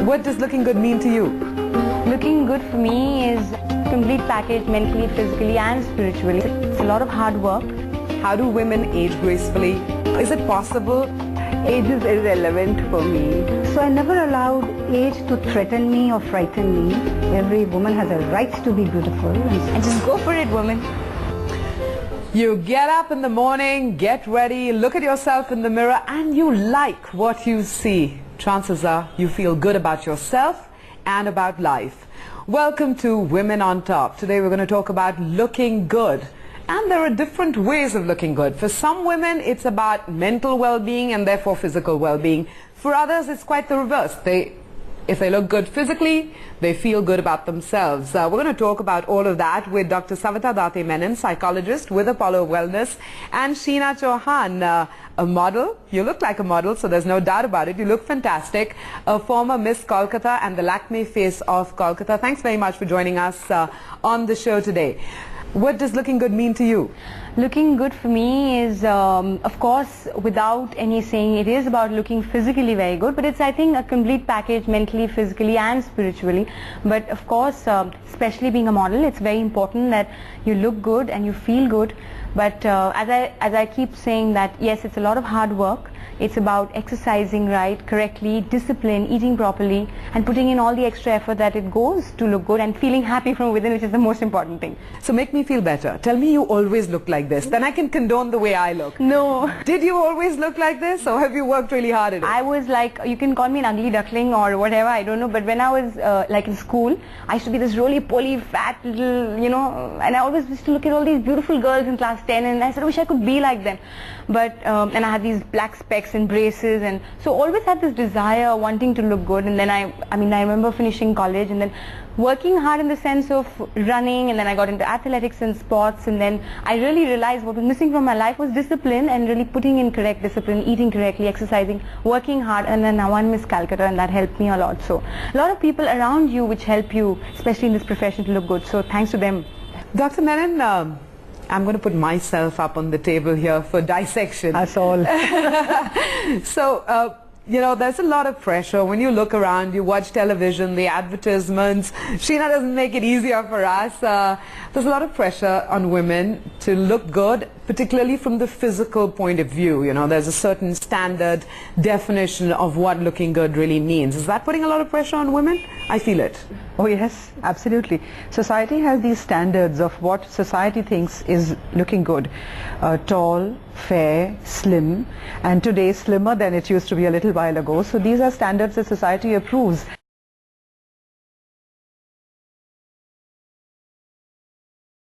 What does looking good mean to you? Looking good for me is a complete package, mentally, physically and spiritually. It's a lot of hard work. How do women age gracefully? Is it possible? Age is irrelevant for me. So I never allowed age to threaten me or frighten me. Every woman has a right to be beautiful. And just go for it, woman. You get up in the morning, get ready, look at yourself in the mirror and you like what you see. Chances are you feel good about yourself and about life. Welcome to Women on Top. Today we're going to talk about looking good. And there are different ways of looking good. For some women it's about mental well-being and therefore physical well-being. For others it's quite the reverse. If they look good physically, they feel good about themselves. We're going to talk about all of that with Dr. Savita Date Menon, psychologist with Apollo Wellness, and Sheena Chauhan, a model. You look like a model, so there's no doubt about it. You look fantastic. A former Miss Kolkata and the Lakme face of Kolkata. Thanks very much for joining us on the show today. What does looking good mean to you? Looking good for me is, of course, without any saying, it is about looking physically very good, but it's, I think, a complete package, mentally, physically and spiritually. But of course, especially being a model, it's very important that you look good and you feel good. But as I keep saying that, yes, it's a lot of hard work. It's about exercising right, correctly, discipline, eating properly, and putting in all the extra effort that it goes to look good and feeling happy from within, which is the most important thing. So make me feel better. Tell me you always look like this. Then I can condone the way I look. No. Did you always look like this, or have you worked really hard at it? I was like, you can call me an ugly duckling or whatever, I don't know, but when I was like in school, I used to be this really poly, fat little, you know, and I always used to look at all these beautiful girls in class 10 and I said, I wish I could be like them. But, and I had these black specs and braces, and so always had this desire wanting to look good. And then I remember finishing college and then working hard in the sense of running, and then I got into athletics and sports, and then I really realized what was missing from my life was discipline, and really putting in correct discipline, eating correctly, exercising, working hard. And then now I'm Miss Calcutta, and that helped me a lot. So a lot of people around you which help you, especially in this profession, to look good. So thanks to them. Dr. Menon, I'm going to put myself up on the table here for dissection. That's all. So, you know, there's a lot of pressure. When you look around, you watch television, the advertisements. Sheena doesn't make it easier for us. There's a lot of pressure on women to look good, particularly from the physical point of view. You know, there's a certain standard definition of what looking good really means. Is that putting a lot of pressure on women? I feel it. Oh yes, absolutely. Society has these standards of what society thinks is looking good. Tall, fair, slim, and today slimmer than it used to be a little while ago. So these are standards that society approves.